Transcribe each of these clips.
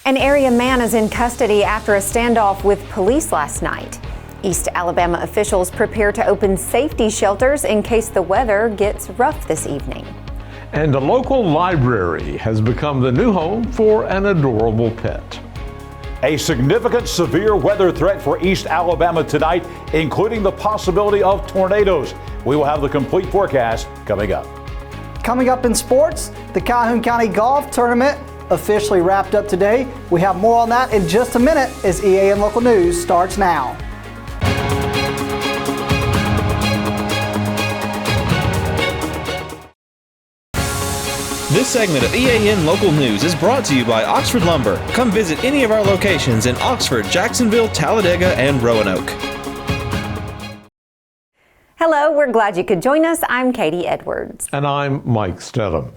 An area man is in custody after a standoff with police last night. East Alabama officials prepare to open safety shelters in case the weather gets rough this evening. And a local library has become the new home for an adorable pet. A significant severe weather threat for East Alabama tonight, including the possibility of tornadoes. We will have the complete forecast coming up. Coming up in sports, the Calhoun County Golf Tournament officially wrapped up today. We have more on that in just a minute as EAN Local News starts now. This segment of EAN Local News is brought to you by Oxford Lumber. Come visit any of our locations in Oxford, Jacksonville, Talladega, and Roanoke. Hello, we're glad you could join us. I'm Katie Edwards. And I'm Mike Stedham.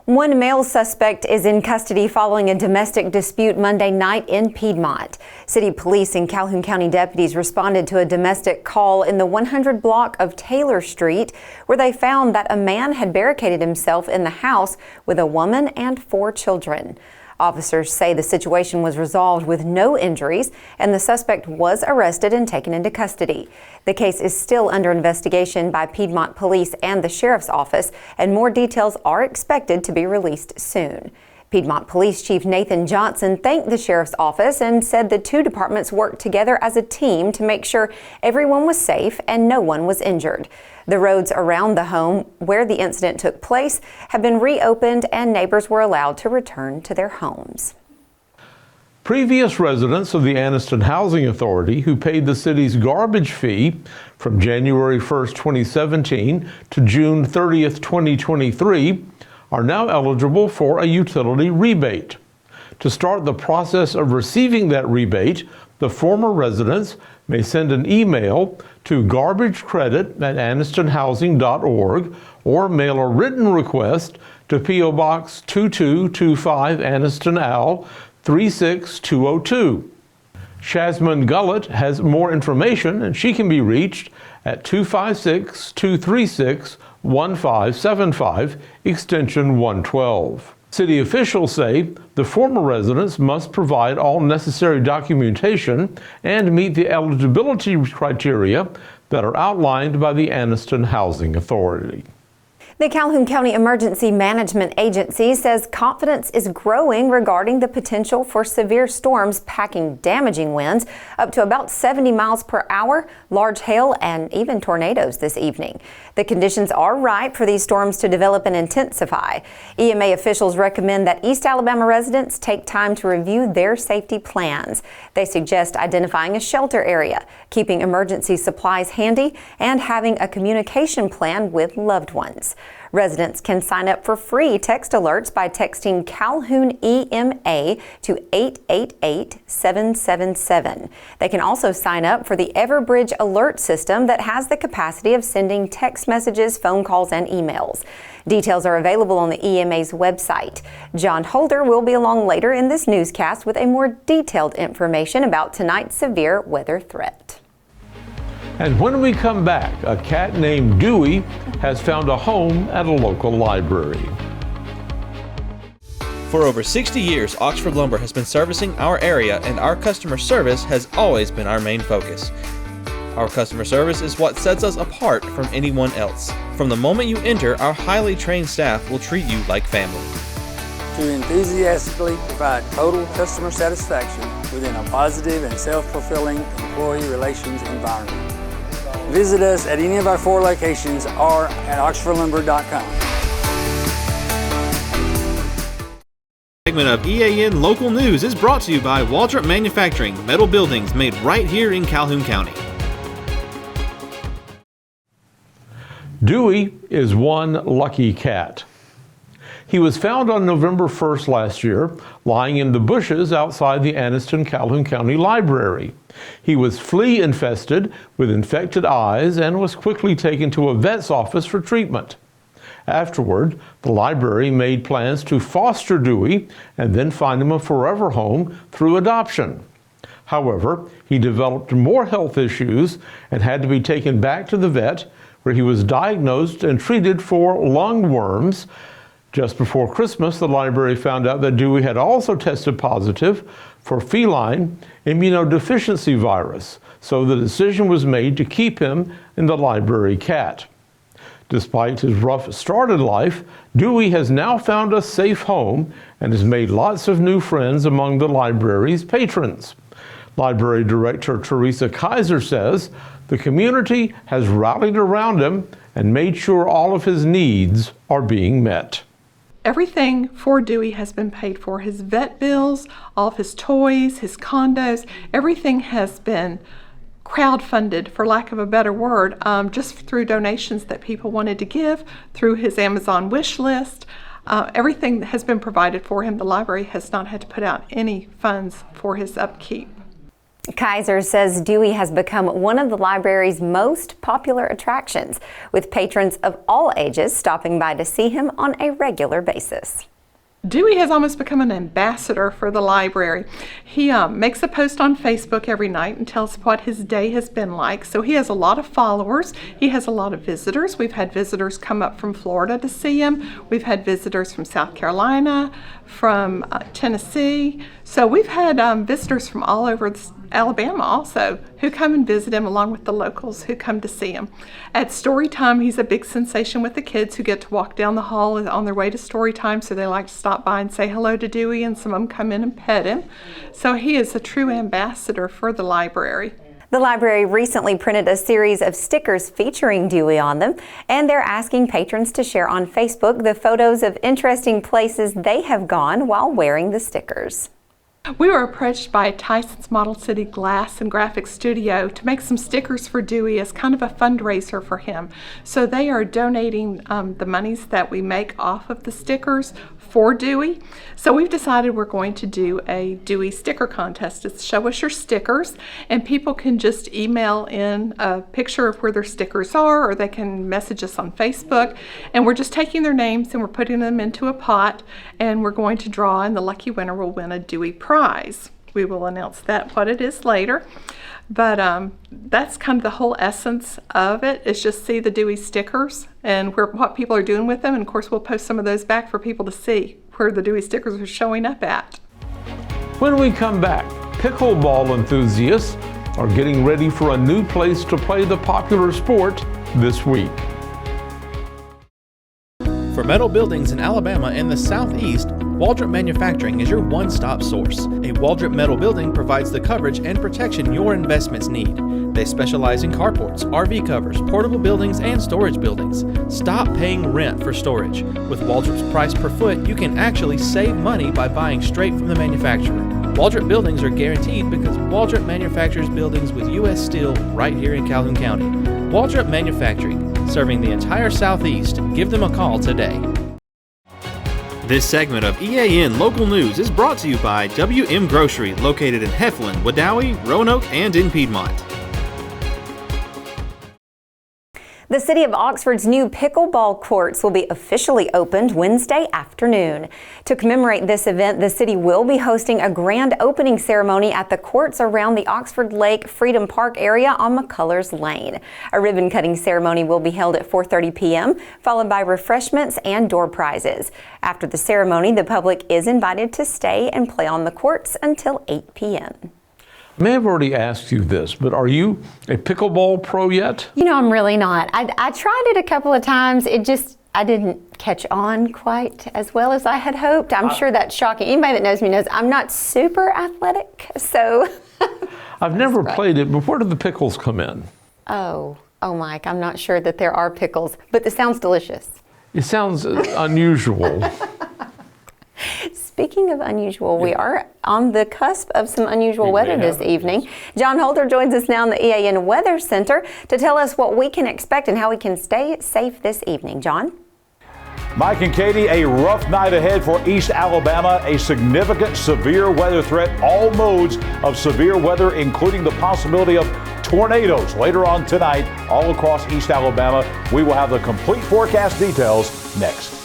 One male suspect is in custody following a domestic dispute Monday night in Piedmont. City police and Calhoun County deputies responded to a domestic call in the 100 block of Taylor Street, where they found that a man had barricaded himself in the house with a woman and 4 children. Officers say the situation was resolved with no injuries and the suspect was arrested and taken into custody. The case is still under investigation by Piedmont Police and the Sheriff's Office, and more details are expected to be released soon. Piedmont Police Chief Nathan Johnson thanked the Sheriff's Office and said the 2 departments worked together as a team to make sure everyone was safe and no one was injured. The roads around the home where the incident took place have been reopened and neighbors were allowed to return to their homes. Previous residents of the Anniston Housing Authority who paid the city's garbage fee from January 1st, 2017 to June 30th, 2023 are now eligible for a utility rebate. To start the process of receiving that rebate, the former residents may send an email to garbagecredit@annistonhousing.org or mail a written request to P.O. Box 2225 Anniston, Al. 36202. Shazman Gullett has more information, and she can be reached at 256-236-1575, extension 112. City officials say the former residents must provide all necessary documentation and meet the eligibility criteria that are outlined by the Anniston Housing Authority. The Calhoun County Emergency Management Agency says confidence is growing regarding the potential for severe storms packing damaging winds up to about 70 miles per hour, large hail, and even tornadoes this evening. The conditions are ripe for these storms to develop and intensify. EMA officials recommend that East Alabama residents take time to review their safety plans. They suggest identifying a shelter area, keeping emergency supplies handy, and having a communication plan with loved ones. Residents can sign up for free text alerts by texting Calhoun EMA to 888-777. They can also sign up for the Everbridge alert system that has the capacity of sending text messages, phone calls, and emails. Details are available on the EMA's website. John Holder will be along later in this newscast with a more detailed information about tonight's severe weather threat. And when we come back, a cat named Dewey has found a home at a local library. For over 60 years, Oxford Lumber has been servicing our area, and our customer service has always been our main focus. Our customer service is what sets us apart from anyone else. From the moment you enter, our highly trained staff will treat you like family. To enthusiastically provide total customer satisfaction within a positive and self-fulfilling employee relations environment. Visit us at any of our 4 locations or at oxfordlumber.com. Segment of EAN Local News is brought to you by Waldrop Manufacturing, metal buildings made right here in Calhoun County. Dewey is one lucky cat. He was found on November 1st last year, lying in the bushes outside the Anniston Calhoun County Library. He was flea infested with infected eyes and was quickly taken to a vet's office for treatment. Afterward, the library made plans to foster Dewey and then find him a forever home through adoption. However, he developed more health issues and had to be taken back to the vet, where he was diagnosed and treated for lungworms. Just before Christmas, the library found out that Dewey had also tested positive for feline immunodeficiency virus, so the decision was made to keep him in the library cat. Despite his rough start in life, Dewey has now found a safe home and has made lots of new friends among the library's patrons. Library Director Teresa Kaiser says the community has rallied around him and made sure all of his needs are being met. Everything for Dewey has been paid for. His vet bills, all of his toys, his condos, everything has been crowdfunded, for lack of a better word, just through donations that people wanted to give, through his Amazon wish list. Everything has been provided for him. The library has not had to put out any funds for his upkeep. Kaiser says Dewey has become one of the library's most popular attractions, with patrons of all ages stopping by to see him on a regular basis. Dewey has almost become an ambassador for the library. He makes a post on Facebook every night and tells what his day has been like. So he has a lot of followers. He has a lot of visitors. We've had visitors come up from Florida to see him. We've had visitors from South Carolina, from Tennessee. So we've had visitors from all over Alabama also who come and visit him, along with the locals who come to see him. At story time, he's a big sensation with the kids who get to walk down the hall on their way to story time, so they like to stop by and say hello to Dewey, and some of them come in and pet him. So he is a true ambassador for the library. The library recently printed a series of stickers featuring Dewey on them, and they're asking patrons to share on Facebook the photos of interesting places they have gone while wearing the stickers. We were approached by Tyson's Model City Glass and Graphics Studio to make some stickers for Dewey as kind of a fundraiser for him. So they are donating the monies that we make off of the stickers for Dewey. So we've decided we're going to do a Dewey sticker contest. It's show us your stickers, and people can just email in a picture of where their stickers are, or they can message us on Facebook, and we're just taking their names and we're putting them into a pot, and we're going to draw, and the lucky winner will win a Dewey prize. We will announce what it is later. But that's kind of the whole essence of it, is just see the Dewey stickers and what people are doing with them. And of course, we'll post some of those back for people to see where the Dewey stickers are showing up at. When we come back, pickleball enthusiasts are getting ready for a new place to play the popular sport this week. For metal buildings in Alabama and the Southeast, Waldrop Manufacturing is your one-stop source. A Waldrop metal building provides the coverage and protection your investments need. They specialize in carports, RV covers, portable buildings, and storage buildings. Stop paying rent for storage. With Waldrop's price per foot, you can actually save money by buying straight from the manufacturer. Waldrop buildings are guaranteed because Waldrop manufactures buildings with U.S. steel right here in Calhoun County. Waldrop Manufacturing, serving the entire Southeast. Give them a call today. This segment of EAN Local News is brought to you by WM Grocery, located in Heflin, Wadowee, Roanoke, and in Piedmont. The City of Oxford's new pickleball courts will be officially opened Wednesday afternoon. To commemorate this event, the city will be hosting a grand opening ceremony at the courts around the Oxford Lake Freedom Park area on McCullers Lane. A ribbon cutting ceremony will be held at 4:30 p.m., followed by refreshments and door prizes. After the ceremony, the public is invited to stay and play on the courts until 8 p.m. I may have already asked you this, but are you a pickleball pro yet? You know, I'm really not. I tried it a couple of times. I didn't catch on quite as well as I had hoped. I'm sure that's shocking. Anybody that knows me knows I'm not super athletic, so. I've never played it, but where do the pickles come in? Oh, Mike, I'm not sure that there are pickles, but this sounds delicious. It sounds unusual. Speaking of unusual, we are on the cusp of some unusual weather this evening. John Holter joins us now in the EAN Weather Center to tell us what we can expect and how we can stay safe this evening. John? Mike and Katie, a rough night ahead for East Alabama. A significant severe weather threat. All modes of severe weather, including the possibility of tornadoes later on tonight all across East Alabama. We will have the complete forecast details next.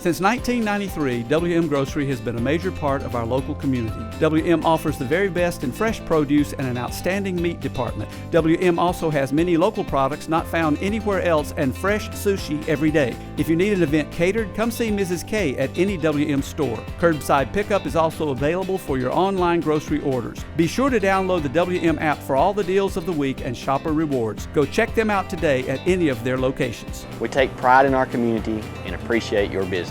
Since 1993, WM Grocery has been a major part of our local community. WM offers the very best in fresh produce and an outstanding meat department. WM also has many local products not found anywhere else and fresh sushi every day. If you need an event catered, come see Mrs. K at any WM store. Curbside pickup is also available for your online grocery orders. Be sure to download the WM app for all the deals of the week and shopper rewards. Go check them out today at any of their locations. We take pride in our community and appreciate your business.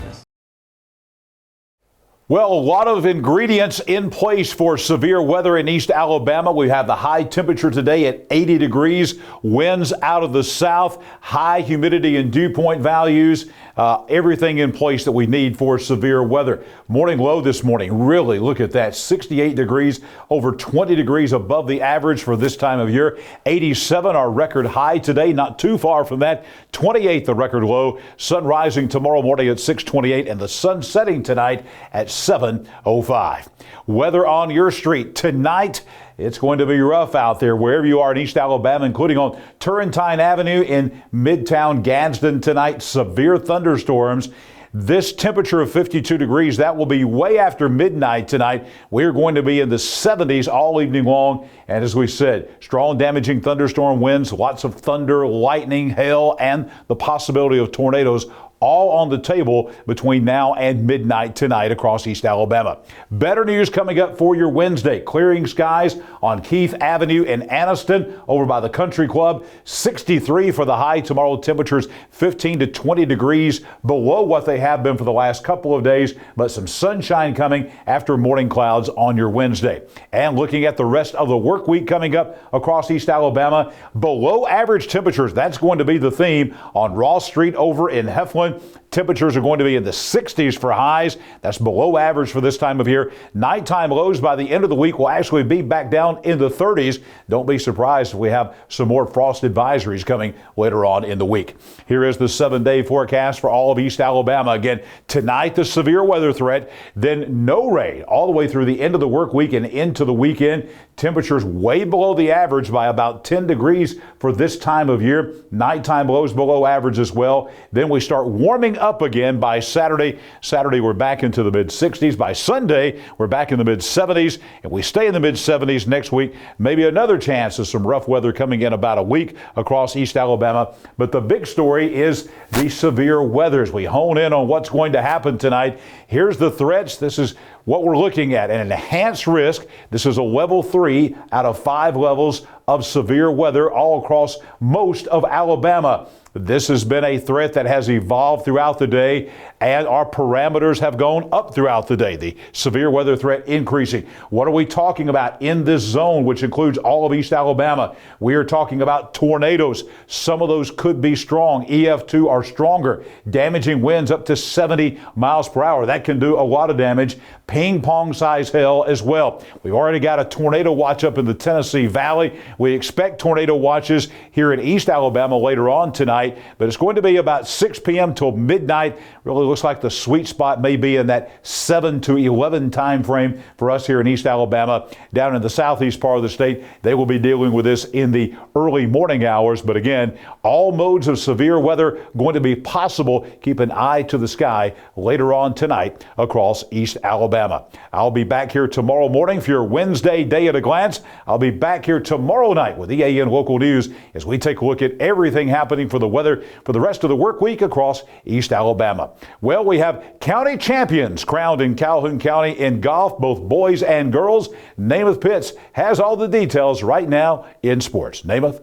Well, a lot of ingredients in place for severe weather in East Alabama. We have the high temperature today at 80 degrees, winds out of the south, high humidity and dew point values, everything in place that we need for severe weather. Morning low this morning, really look at that, 68 degrees, over 20 degrees above the average for this time of year. 87 our record high today, not too far from that. 28 the record low. Sun rising tomorrow morning at 6:28 and the sun setting tonight at 7:05. Weather on your street tonight. It's going to be rough out there wherever you are in East Alabama, including on Turrentine Avenue in Midtown Gadsden tonight. Severe thunderstorms. This temperature of 52 degrees, that will be way after midnight tonight. We're going to be in the 70s all evening long. And as we said, strong damaging thunderstorm winds, lots of thunder, lightning, hail, and the possibility of tornadoes all on the table between now and midnight tonight across East Alabama. Better news coming up for your Wednesday. Clearing skies on Keith Avenue in Anniston over by the Country Club. 63 for the high tomorrow. Temperatures 15 to 20 degrees below what they have been for the last couple of days, but some sunshine coming after morning clouds on your Wednesday. And looking at the rest of the work week coming up across East Alabama, below average temperatures. That's going to be the theme on Ross Street over in Heflin. Temperatures are going to be in the 60s for highs. That's below average for this time of year. Nighttime lows by the end of the week will actually be back down in the 30s. Don't be surprised if we have some more frost advisories coming later on in the week. Here is the 7-day forecast for all of East Alabama. Again, tonight the severe weather threat, then no rain all the way through the end of the work week and into the weekend. Temperatures way below the average by about 10 degrees for this time of year. Nighttime lows below average as well. Then we start warming up again by Saturday. Saturday we're back into the mid-60s. By Sunday we're back in the mid-70s, and we stay in the mid-70s next week. Maybe another chance of some rough weather coming in about a week across East Alabama. But the big story is the severe weather. As we hone in on what's going to happen tonight, here's the threats. This is what we're looking at, an enhanced risk. This is a level 3 out of 5 levels of severe weather all across most of Alabama. This has been a threat that has evolved throughout the day, and our parameters have gone up throughout the day. The severe weather threat increasing. What are we talking about in this zone, which includes all of East Alabama? We are talking about tornadoes. Some of those could be strong. EF2 or stronger, damaging winds up to 70 miles per hour. That can do a lot of damage. Ping pong size hail as well. We've already got a tornado watch up in the Tennessee Valley. We expect tornado watches here in East Alabama later on tonight, but it's going to be about 6 p.m. till midnight. Really looks like the sweet spot may be in that 7 to 11 time frame for us here in East Alabama. Down in the southeast part of the state, they will be dealing with this in the early morning hours. But again, all modes of severe weather going to be possible. Keep an eye to the sky later on tonight across East Alabama. I'll be back here tomorrow morning for your Wednesday Day at a Glance. I'll be back here tomorrow night with EAN Local News as we take a look at everything happening for the weather for the rest of the work week across East Alabama. Well, we have county champions crowned in Calhoun County in golf, both boys and girls. Namath Pitts has all the details right now in sports. Namath.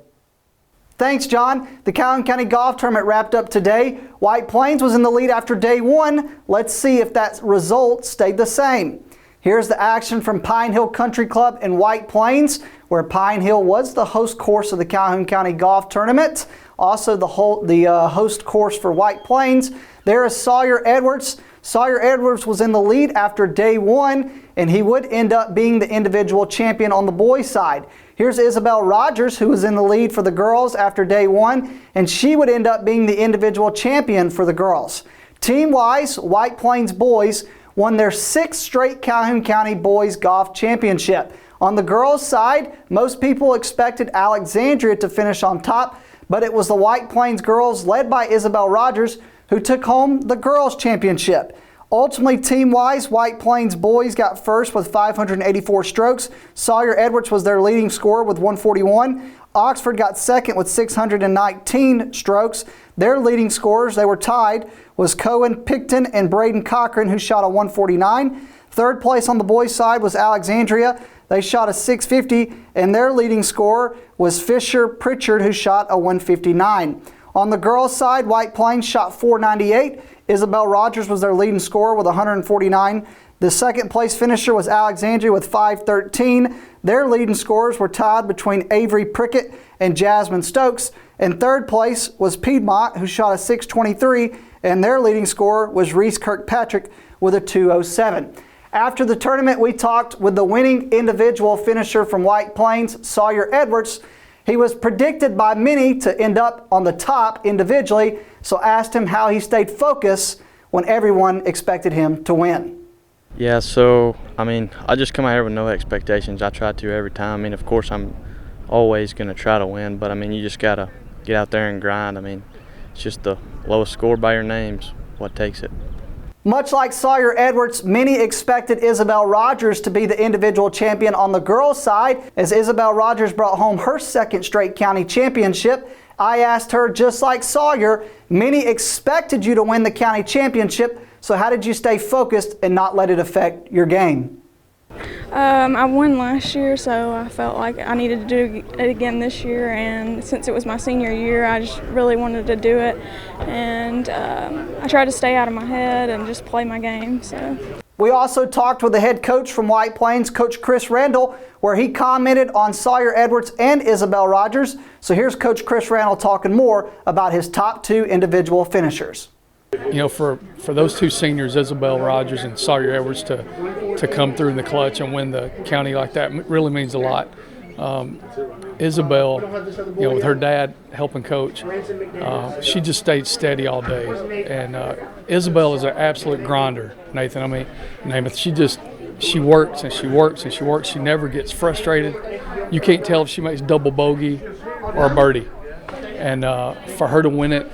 Thanks, John. The Calhoun County Golf Tournament wrapped up today. White Plains was in the lead after day 1. Let's see if that result stayed the same. Here's the action from Pine Hill Country Club in White Plains, where Pine Hill was the host course of the Calhoun County Golf Tournament. Also the host course for White Plains. There is Sawyer Edwards. Sawyer Edwards was in the lead after day 1, and he would end up being the individual champion on the boys' side. Here's Isabel Rogers, who was in the lead for the girls after day 1, and she would end up being the individual champion for the girls. Team-wise, White Plains boys won their 6th straight Calhoun County Boys Golf Championship. On the girls' side, most people expected Alexandria to finish on top, but it was the White Plains girls led by Isabel Rogers who took home the girls' championship. Ultimately, team-wise, White Plains boys got first with 584 strokes. Sawyer Edwards was their leading scorer with 141. Oxford got second with 619 strokes. Their leading scorers, they were tied, was Cohen Picton and Braden Cochran, who shot a 149. Third place on the boys' side was Alexandria. They shot a 650, and their leading scorer was Fisher Pritchard, who shot a 159. On the girls' side, White Plains shot 498. Isabel Rogers was their leading scorer with 149. The second place finisher was Alexandria with 513. Their leading scorers were tied between Avery Prickett and Jasmine Stokes. And third place was Piedmont, who shot a 623, and their leading scorer was Reese Kirkpatrick with a 207. After the tournament, we talked with the winning individual finisher from White Plains, Sawyer Edwards. He was predicted by many to end up on the top individually, so asked him how he stayed focused when everyone expected him to win. Yeah, so, I just come out here with no expectations. I try to every time. Of course, I'm always going to try to win, but, you just got to get out there and grind. It's just the lowest score by your name's what takes it. Much like Sawyer Edwards, many expected Isabel Rogers to be the individual champion on the girls' side, as Isabel Rogers brought home her second straight county championship. I asked her, just like Sawyer, many expected you to win the county championship, so how did you stay focused and not let it affect your game? I won last year, so I felt like I needed to do it again this year, and since it was my senior year, I just really wanted to do it, and I tried to stay out of my head and just play my game. So. We also talked with the head coach from White Plains, Coach Chris Randall, where he commented on Sawyer Edwards and Isabel Rogers. So here's Coach Chris Randall talking more about his top two individual finishers. For those two seniors, Isabel Rogers and Sawyer Edwards, to come through in the clutch and win the county like that really means a lot. Isabel, with her dad helping coach, she just stayed steady all day. And Isabel is an absolute grinder, Nathan. She works and she works and she works. She never gets frustrated. You can't tell if she makes double bogey or a birdie. And for her to win it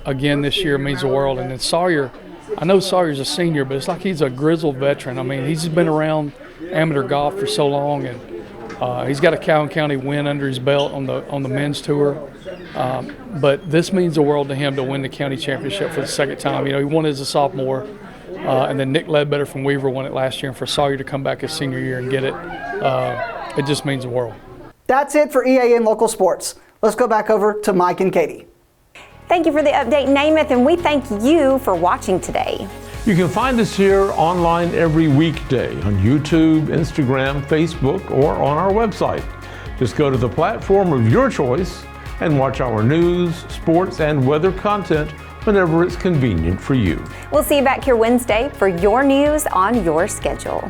again this year means the world. And then Sawyer, I know Sawyer's a senior, but it's like he's a grizzled veteran. He's been around amateur golf for so long, and he's got a Calhoun County win under his belt on the men's tour. But this means the world to him to win the county championship for the second time. He won it as a sophomore, and then Nick Ledbetter from Weaver won it last year. And for Sawyer to come back his senior year and get it, it just means the world. That's it for EAN Local Sports. Let's go back over to Mike and Katie. Thank you for the update, Namath, and we thank you for watching today. You can find us here online every weekday on YouTube, Instagram, Facebook, or on our website. Just go to the platform of your choice and watch our news, sports, and weather content whenever it's convenient for you. We'll see you back here Wednesday for your news on your schedule.